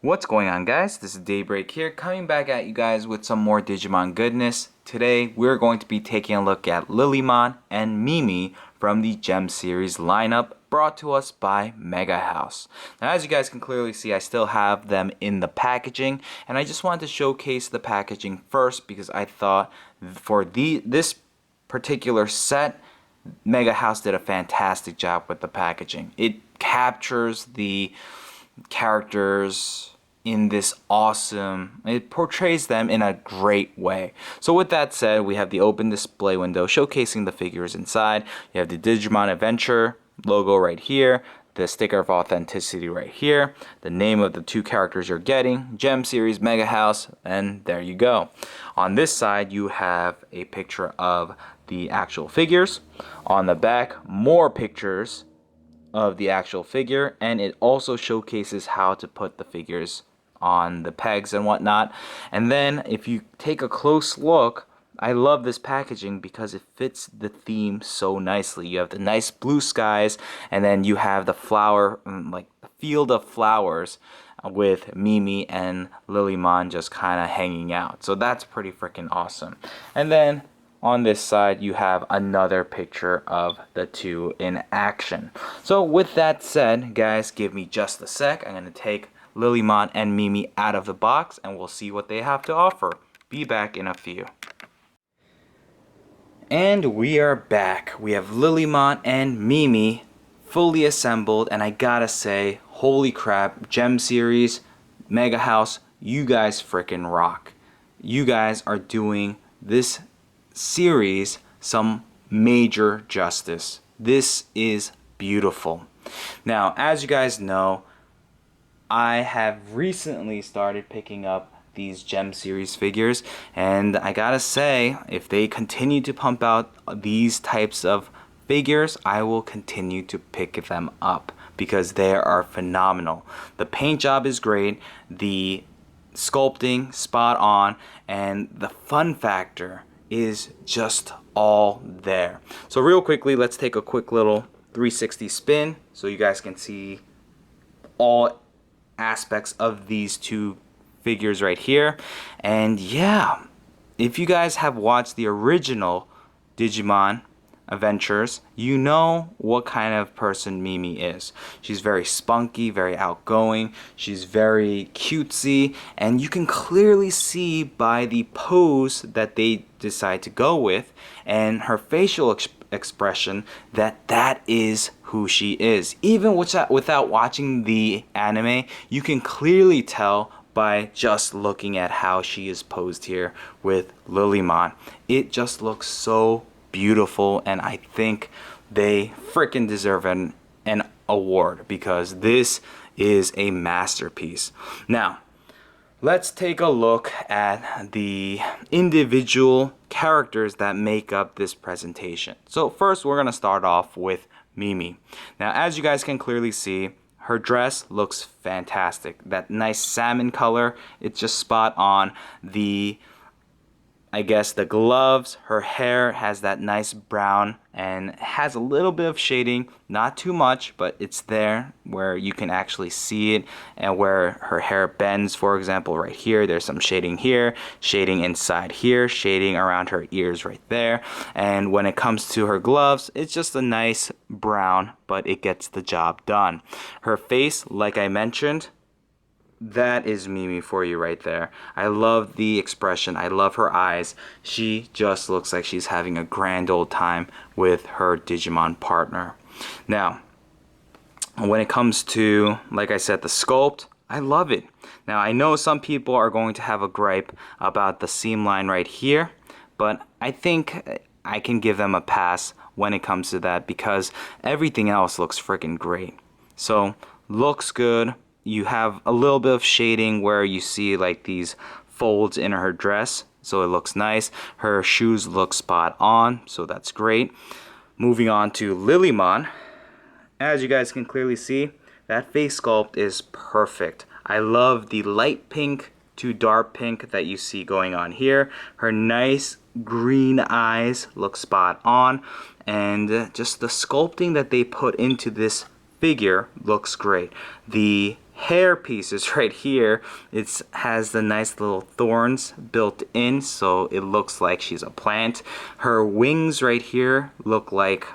What's going on, guys? This is Daybreak here, coming back at you guys with some more Digimon goodness. Today we're going to be taking a look at Lilimon and Mimi from the G.E.M Series lineup, brought to us by Megahouse. Now, as you guys can clearly see, I still have them in the packaging, and I just wanted to showcase the packaging first because I thought for this particular set, Megahouse did a fantastic job with the packaging. It captures the characters in this awesome, it portrays them in a great way. So with that said, we have the open display window showcasing the figures inside. You have the Digimon Adventure logo right here, the sticker of authenticity right here, the name of the two characters you're getting, G.E.M Series, Megahouse, and there you go. On this side, you have a picture of the actual figures. On the back, more pictures of the actual figure, and it also showcases how to put the figures on the pegs and whatnot. And then if you take a close look, I love this packaging because it fits the theme so nicely. You have the nice blue skies, and then you have the flower, like the field of flowers with Mimi and Lilimon just kind of hanging out. So that's pretty freaking awesome. And then on this side, you have another picture of the two in action. So with that said, guys, give me just a sec. I'm going to take Lilimon and Mimi out of the box, and we'll see what they have to offer. Be back in a few. And we are back. We have Lilimon and Mimi fully assembled, and I gotta say, holy crap, G.E.M Series, Megahouse, you guys freaking rock. You guys are doing this series some major justice. This is beautiful. Now, as you guys know, I have recently started picking up these G.E.M Series figures, and I gotta say, if they continue to pump out these types of figures, I will continue to pick them up because they are phenomenal. The paint job is great, the sculpting spot on, and the fun factor is just all there. So real quickly, let's take a quick little 360 spin so you guys can see all aspects of these two figures right here. And yeah, if you guys have watched the original Digimon Adventures, you know what kind of person Mimi is. She's very spunky, very outgoing, she's very cutesy, and you can clearly see by the pose that they decide to go with and her facial expression that that is who she is. Even without watching the anime, you can clearly tell by just looking at how she is posed here with Lilimon. It just looks so beautiful, and I think they freaking deserve an award because this is a masterpiece. Now, let's take a look at the individual characters that make up this presentation. So first, we're going to start off with Mimi. Now, as you guys can clearly see, her dress looks fantastic. That nice salmon color, it's just spot on. I guess the gloves, her hair has that nice brown and has a little bit of shading, not too much, but it's there where you can actually see it, and where her hair bends, for example, right here, there's some shading here, shading inside here, shading around her ears right there. And when it comes to her gloves, it's just a nice brown, but it gets the job done. Her face, like I mentioned, that is Mimi for you right there. I love the expression. I love her eyes. She just looks like she's having a grand old time with her Digimon partner. Now, when it comes to, like I said, the sculpt, I love it. Now, I know some people are going to have a gripe about the seam line right here, but I think I can give them a pass when it comes to that because everything else looks freaking great. So, looks good. You have a little bit of shading where you see like these folds in her dress, so it looks nice. Her shoes look spot on, so that's great. Moving on to Lilimon. As you guys can clearly see, that face sculpt is perfect. I love the light pink to dark pink that you see going on here. Her nice green eyes look spot on, and just the sculpting that they put into this figure looks great. The hair pieces right here, it has the nice little thorns built in, so it looks like she's a plant. Her wings right here look like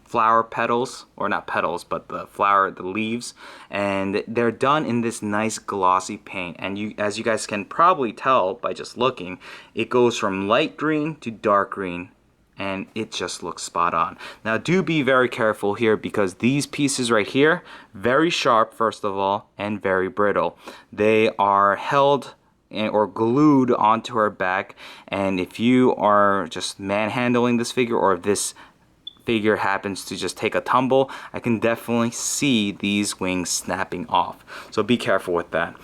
flower petals, or not petals, but the leaves, and they're done in this nice glossy paint. And as you guys can probably tell by just looking, it goes from light green to dark green, and it just looks spot on. Now do be very careful here, because these pieces right here, very sharp first of all, and very brittle. They are held or glued onto her back, and if you are just manhandling this figure, or if this figure happens to just take a tumble, I can definitely see these wings snapping off. So be careful with that.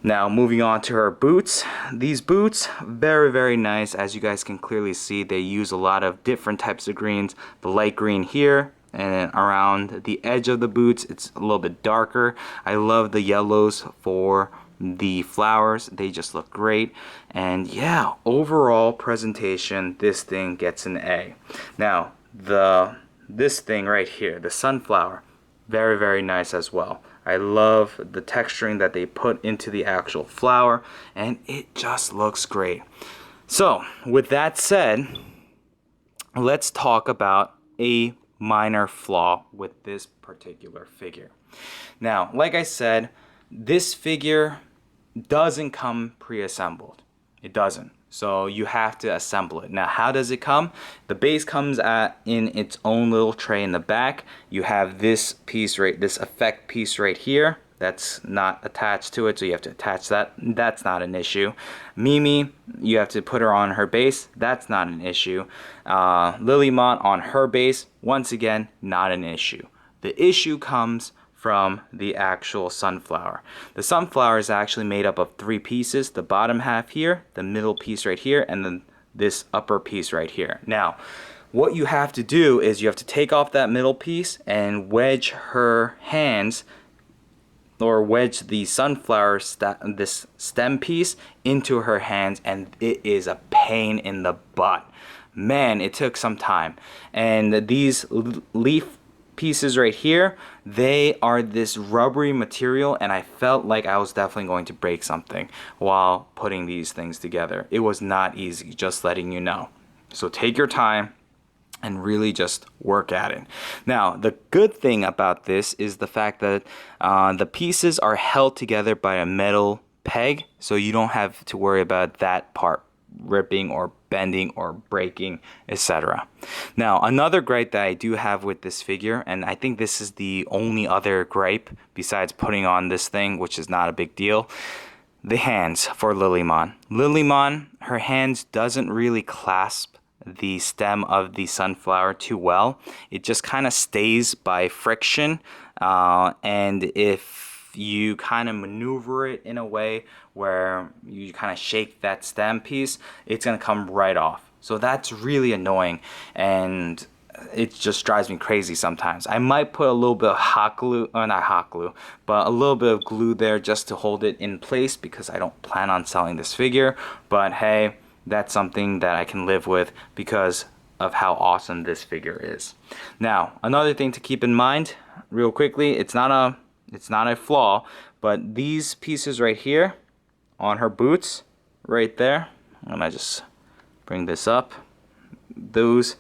Now moving on to her boots. These boots, very nice. As you guys can clearly see, they use a lot of different types of greens. The light green here, and then around the edge of the boots it's a little bit darker. I love the yellows for the flowers, they just look great. And yeah, overall presentation, this thing gets an A. Now this thing right here, the sunflower, very nice as well. I love the texturing that they put into the actual flower, and it just looks great. So with that said, let's talk about a minor flaw with this particular figure. Now, like I said, this figure doesn't come pre-assembled. It doesn't. So you have to assemble it. Now, how does it come? The base comes in its own little tray in the back. You have this piece this effect piece right here that's not attached to it, so you have to attach that. That's not an issue. Mimi, you have to put her on her base. That's not an issue. Lilimon on her base, once again, not an issue. The issue comes from the actual sunflower. The sunflower is actually made up of 3 pieces: the bottom half here, the middle piece right here, and then this upper piece right here. Now, what you have to do is you have to take off that middle piece and wedge her hands, or wedge the sunflower this stem piece into her hands, and it is a pain in the butt. Man, it took some time. And these leaf pieces right here, they are this rubbery material, and I felt like I was definitely going to break something while putting these things together. It was not easy, just letting you know. So take your time and really just work at it. Now, the good thing about this is the fact that the pieces are held together by a metal peg, so you don't have to worry about that part ripping or bending or breaking, etc. Now, another gripe that I do have with this figure, and I think this is the only other gripe besides putting on this thing, which is not a big deal, the hands for Lilimon. Lilimon, her hands doesn't really clasp the stem of the sunflower too well. It just kind of stays by friction, and if you kind of maneuver it in a way where you kind of shake that stem piece, it's going to come right off. So that's really annoying, and it just drives me crazy sometimes. I might put a little bit of hot glue, or not hot glue, but a little bit of glue there just to hold it in place, because I don't plan on selling this figure. But hey, that's something that I can live with because of how awesome this figure is. Now, another thing to keep in mind real quickly, it's not a flaw, but these pieces right here on her boots, right there, I'm gonna just bring this up, those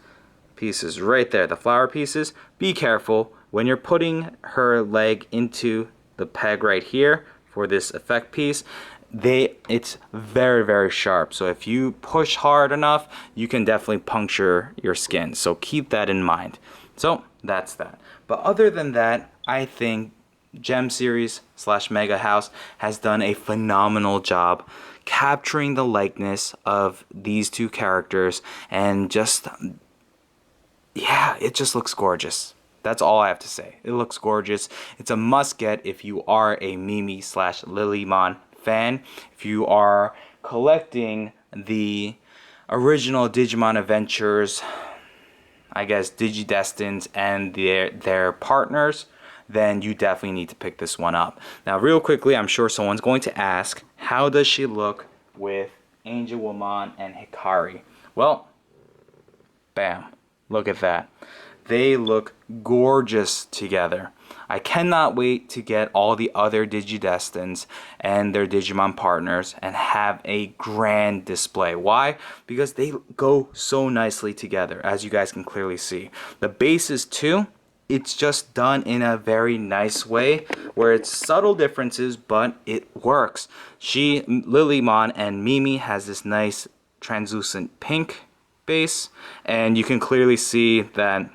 pieces right there, the flower pieces, be careful when you're putting her leg into the peg right here for this effect piece. It's very sharp, so if you push hard enough, you can definitely puncture your skin, so keep that in mind. So that's that. But other than that, I think G.E.M Series / Megahouse has done a phenomenal job capturing the likeness of these two characters, and just, yeah, it just looks gorgeous. That's all I have to say. It looks gorgeous. It's a must get if you are a Mimi / Lilimon fan. If you are collecting the original Digimon Adventures, I guess Digidestins and their partners, then you definitely need to pick this one up. Now, real quickly, I'm sure someone's going to ask, how does she look with Angelwoman and Hikari? Well, bam, look at that. They look gorgeous together. I cannot wait to get all the other Digidestins and their Digimon partners and have a grand display. Why? Because they go so nicely together, as you guys can clearly see. The bases too, it's just done in a very nice way where it's subtle differences, but it works. Lilimon and Mimi has this nice translucent pink base, and you can clearly see that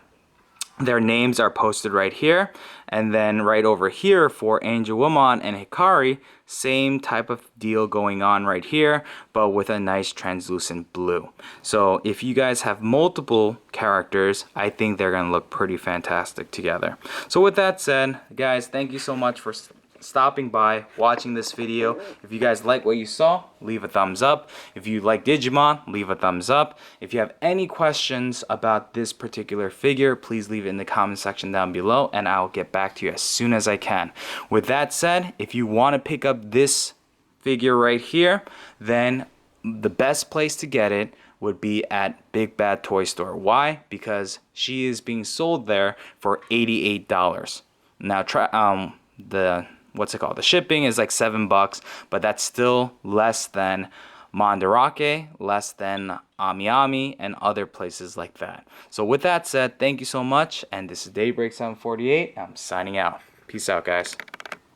their names are posted right here, and then right over here for Angelwoman and Hikari, same type of deal going on right here, but with a nice translucent blue. So if you guys have multiple characters, I think they're gonna look pretty fantastic together. So with that said, guys, thank you so much for stopping by, watching this video. If you guys like what you saw, leave a thumbs up. If you like Digimon, leave a thumbs up. If you have any questions about this particular figure, please leave it in the comment section down below and I'll get back to you as soon as I can. With that said, if you want to pick up this figure right here, then the best place to get it would be at Big Bad Toy Store. Why? Because she is being sold there for $88. Now the shipping is like $7, but that's still less than Mandarake, less than Ami Ami, and other places like that. So with that said, thank you so much, and this is Daybreak 748. I'm signing out. Peace out, guys.